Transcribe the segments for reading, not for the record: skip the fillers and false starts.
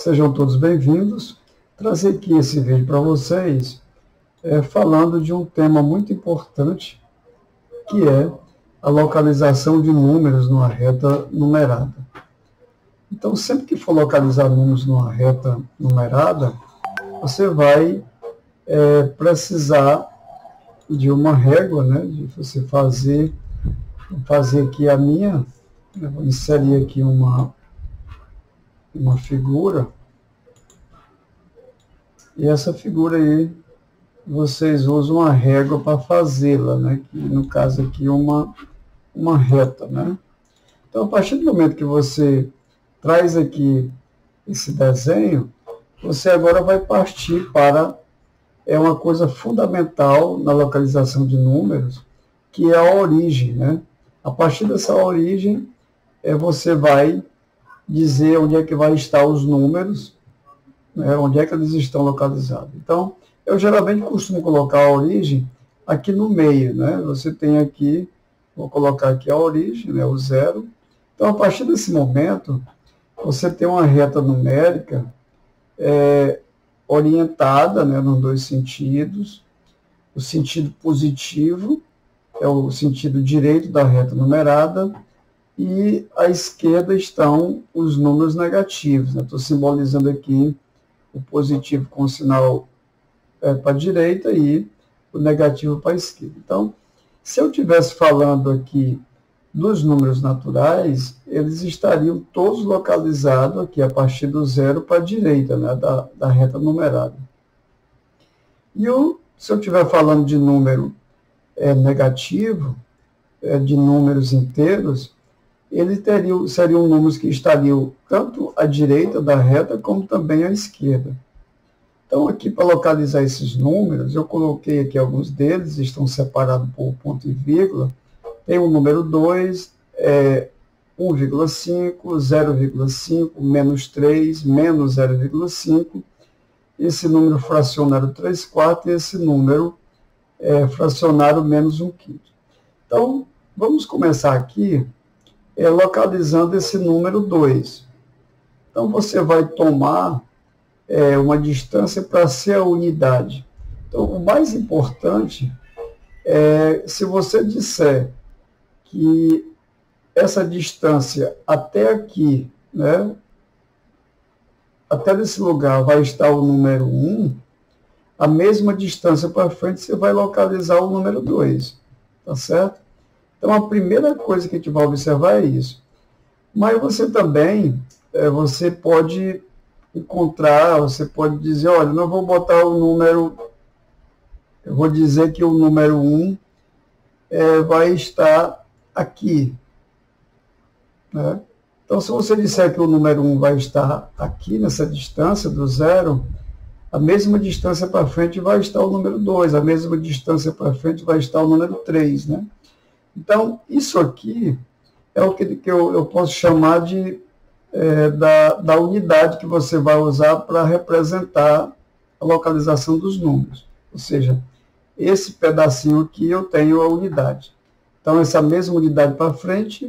Sejam todos bem-vindos. Trazer aqui esse vídeo para vocês, falando de um tema muito importante, que é a localização de números numa reta numerada. Então, sempre que for localizar números numa reta numerada, você vai precisar de uma régua, né, de você fazer aqui a minha, eu vou inserir aqui uma figura, e essa figura aí, vocês usam uma régua para fazê-la, né, que no caso aqui uma reta, né. Então, a partir do momento que você traz aqui esse desenho, você agora vai partir para uma coisa fundamental na localização de números, que é a origem, né. A partir dessa origem, você vai dizer onde é que vai estar os números, né, onde é que eles estão localizados. Então, eu geralmente costumo colocar a origem aqui no meio, né? Você tem aqui, vou colocar aqui a origem, né, o zero. Então, a partir desse momento, você tem uma reta numérica orientada, né, nos dois sentidos. O sentido positivo é o sentido direito da reta numerada, e à esquerda estão os números negativos. Estou simbolizando aqui o positivo com o sinal para a direita e o negativo para a esquerda. Então, se eu estivesse falando aqui dos números naturais, eles estariam todos localizados aqui a partir do zero para a direita, né, da reta numerada. E se eu estiver falando de número negativo, de números inteiros, eles seriam números que estariam tanto à direita da reta como também à esquerda. Então, aqui para localizar esses números, eu coloquei aqui alguns deles, estão separados por ponto e vírgula. Tem o número 2, 1,5, 0,5, menos 3, menos 0,5, esse número fracionário 3/4 e esse número fracionário menos 1/5. Então, vamos começar aqui localizando esse número 2. Então, você vai tomar uma distância para ser a unidade. Então, o mais importante se você disser que essa distância até aqui, né, até nesse lugar vai estar o número 1, a mesma distância para frente você vai localizar o número 2, tá certo? Então, a primeira coisa que a gente vai observar é isso. Mas você também, você pode encontrar, você pode dizer, olha, não vou botar o número, eu vou dizer que o número 1 vai estar aqui, né? Então, se você disser que o número 1 vai estar aqui, nessa distância do zero, a mesma distância para frente vai estar o número 2, a mesma distância para frente vai estar o número 3, né? Então, isso aqui é o que eu posso chamar de da unidade que você vai usar para representar a localização dos números. Ou seja, esse pedacinho aqui eu tenho a unidade. Então, essa mesma unidade para frente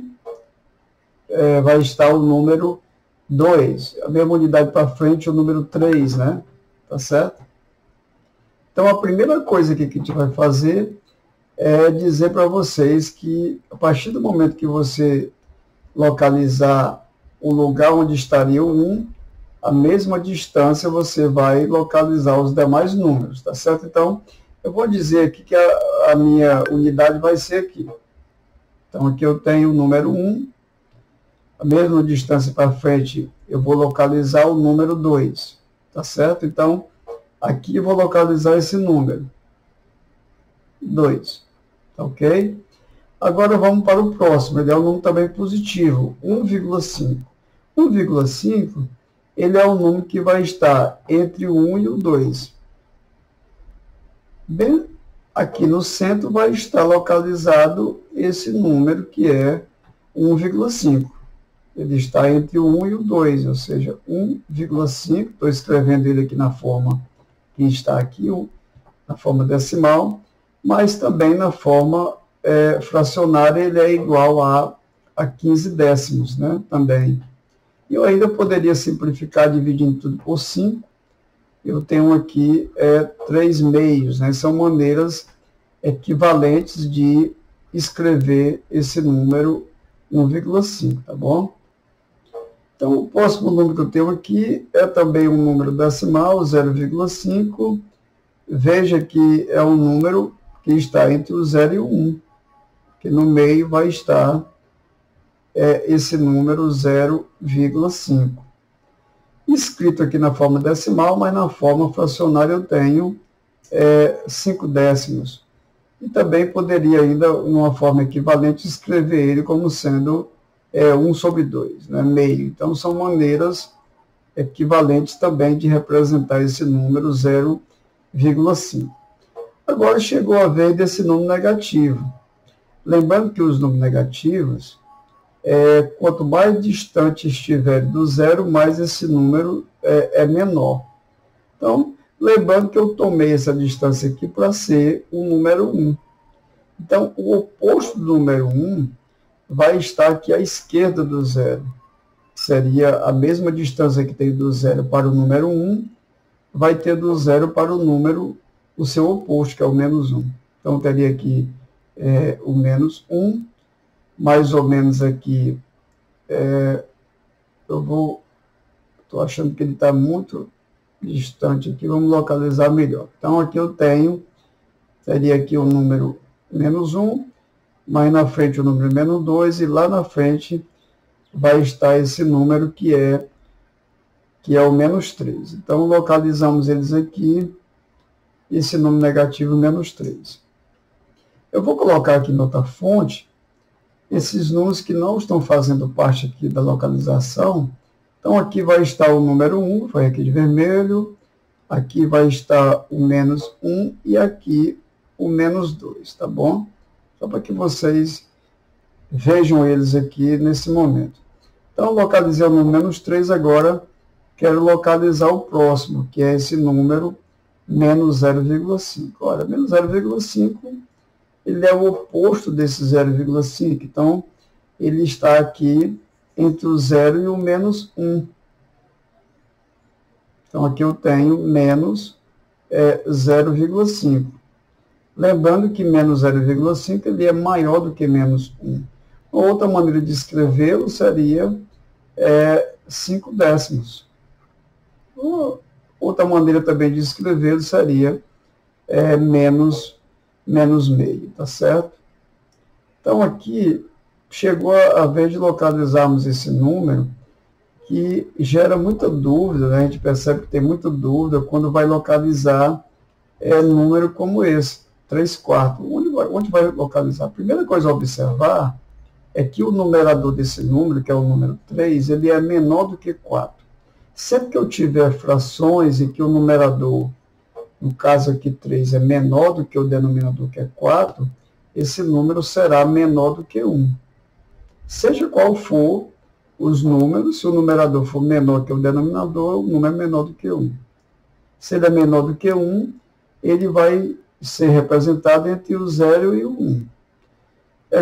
vai estar o número 2. A mesma unidade para frente, o número 3, né? Tá certo? Então, a primeira coisa que a gente vai fazer é dizer para vocês que, a partir do momento que você localizar o lugar onde estaria o 1, a mesma distância você vai localizar os demais números, tá certo? Então, eu vou dizer aqui que a minha unidade vai ser aqui. Então, aqui eu tenho o número 1, a mesma distância para frente eu vou localizar o número 2, tá certo? Então, aqui eu vou localizar esse número, 2. Ok? Agora vamos para o próximo, ele é um número também positivo, 1,5. 1,5, ele é um número que vai estar entre o 1 e o 2. Bem, aqui no centro vai estar localizado esse número que é 1,5. Ele está entre o 1 e o 2, ou seja, 1,5, estou escrevendo ele aqui na forma que está aqui, na forma decimal, mas também na forma fracionária ele é igual a 15 décimos, né? Também. E eu ainda poderia simplificar dividindo tudo por 5. Eu tenho aqui 3 meios, né? São maneiras equivalentes de escrever esse número 1,5, tá bom? Então, o próximo número que eu tenho aqui é também um número decimal, 0,5. Veja que é um número que está entre o 0 e o 1, que no meio vai estar esse número 0,5. Escrito aqui na forma decimal, mas na forma fracionária eu tenho 5 décimos. E também poderia ainda, numa forma equivalente, escrever ele como sendo 1/2, né, meio. Então, são maneiras equivalentes também de representar esse número 0,5. Agora chegou a vez desse número negativo. Lembrando que os números negativos, quanto mais distante estiver do zero, mais esse número é menor. Então, lembrando que eu tomei essa distância aqui para ser o número 1. Então, o oposto do número 1 vai estar aqui à esquerda do zero. Seria a mesma distância que tem do zero para o número 1, vai ter do zero para o número, o seu oposto, que é o menos 1. Então, teria aqui o menos 1, mais ou menos aqui, estou achando que ele está muito distante aqui, vamos localizar melhor. Então, aqui eu teria aqui o número menos 1, mais na frente o número menos 2, e lá na frente vai estar esse número que é o menos 3. Então, localizamos eles aqui, esse número negativo menos 3. Eu vou colocar aqui em outra fonte esses números que não estão fazendo parte aqui da localização. Então, aqui vai estar o número 1, foi aqui de vermelho, aqui vai estar o menos 1 e aqui o menos 2, tá bom? Só para que vocês vejam eles aqui nesse momento. Então, localizei o número menos 3, agora quero localizar o próximo, que é esse número menos 0,5. Olha, menos 0,5, ele é o oposto desse 0,5, então ele está aqui entre o 0 e o menos 1. Então, aqui eu tenho menos 0,5. Lembrando que menos 0,5 ele é maior do que menos 1. Outra maneira de escrevê-lo seria 5 décimos. Outra maneira também de escrevê-lo seria menos meio, tá certo? Então, aqui chegou a vez de localizarmos esse número, que gera muita dúvida, né? A gente percebe que tem muita dúvida quando vai localizar número como esse, 3/4. Onde vai localizar? A primeira coisa a observar é que o numerador desse número, que é o número 3, ele é menor do que 4. Sempre que eu tiver frações e que o numerador, no caso aqui 3, é menor do que o denominador, que é 4, esse número será menor do que 1. Seja qual for os números, se o numerador for menor que o denominador, o número é menor do que 1. Se ele é menor do que 1, ele vai ser representado entre o 0 e o 1.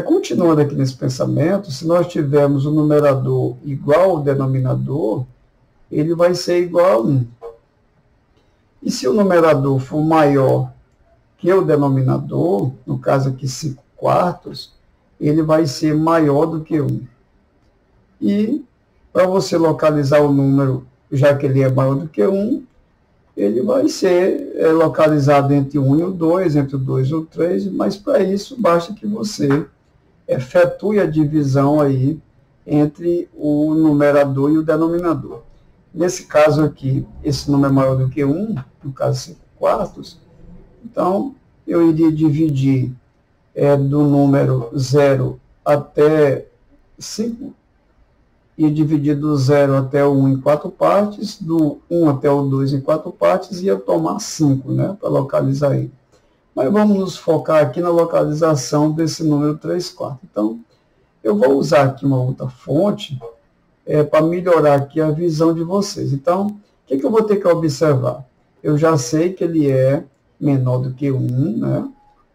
Continuando aqui nesse pensamento, se nós tivermos o numerador igual ao denominador, ele vai ser igual a 1. E se o numerador for maior que o denominador, no caso aqui 5/4, ele vai ser maior do que 1. E para você localizar o número, já que ele é maior do que 1, ele vai ser localizado entre o 1 e o 2, entre o 2 e o 3, mas para isso basta que você efetue a divisão aí entre o numerador e o denominador. Nesse caso aqui, esse número é maior do que 1, no caso 5/4, então eu iria dividir do número 0 até 5, e dividir do 0 até o 1 em 4 partes, do 1 até o 2 em 4 partes, e ia tomar 5, né, para localizar ele. Mas vamos nos focar aqui na localização desse número 3/4. Então, eu vou usar aqui uma outra fonte para melhorar aqui a visão de vocês. Então, o que eu vou ter que observar? Eu já sei que ele é menor do que 1, né,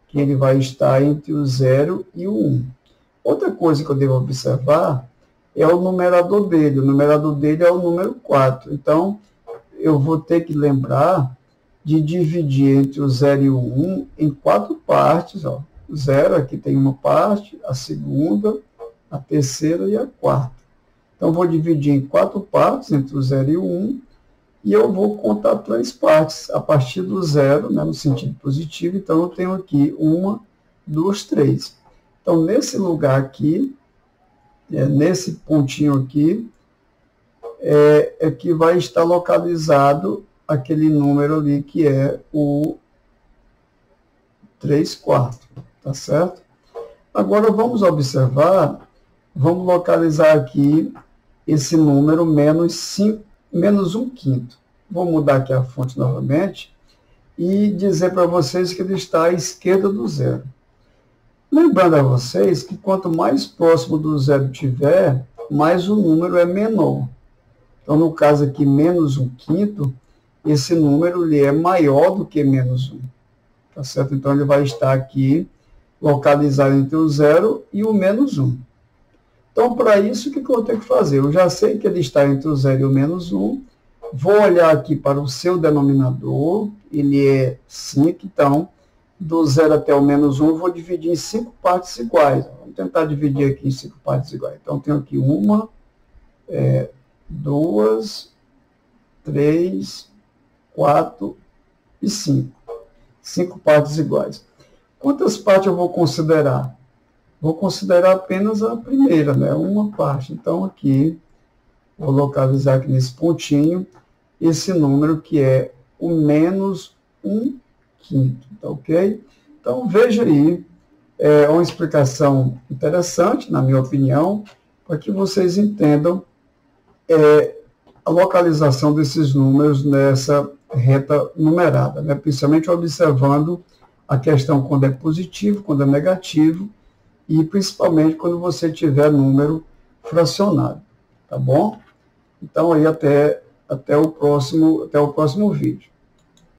que ele vai estar entre o 0 e o 1. Outra coisa que eu devo observar é o numerador dele. O numerador dele é o número 4. Então, eu vou ter que lembrar de dividir entre o 0 e o 1 em 4 partes. Ó. O 0 aqui tem uma parte, a segunda, a terceira e a quarta. Então, vou dividir em 4 partes, entre o 0 e o 1, e eu vou contar 3 partes, a partir do 0, né, no sentido positivo. Então, eu tenho aqui 1, 2, 3. Então, nesse lugar aqui, nesse pontinho aqui, é que vai estar localizado aquele número ali que é o 3/4, tá certo? Agora vamos observar, vamos localizar aqui esse número menos 1/5. Vou mudar aqui a fonte novamente e dizer para vocês que ele está à esquerda do zero. Lembrando a vocês que quanto mais próximo do zero tiver, mais o número é menor. Então, no caso aqui, menos 1/5, esse número ele é maior do que menos 1. Tá certo? Então, ele vai estar aqui localizado entre o 0 e o menos 1. Então, para isso, o que eu vou ter que fazer? Eu já sei que ele está entre o 0 e o menos 1. Vou olhar aqui para o seu denominador. Ele é 5. Então, do 0 até o menos 1, eu vou dividir em 5 partes iguais. Vamos tentar dividir aqui em 5 partes iguais. Então, tenho aqui 1, 2, 3, 4 e 5. 5 partes iguais. Quantas partes eu vou considerar? Vou considerar apenas a primeira, né? Uma parte. Então, aqui, vou localizar aqui nesse pontinho, esse número que é o menos 1/5. Tá ok? Então, veja aí, é uma explicação interessante, na minha opinião, para que vocês entendam a localização desses números nessa reta numerada, né? Principalmente observando a questão quando é positivo, quando é negativo, e principalmente quando você tiver número fracionário, tá bom? Então, aí até o próximo vídeo.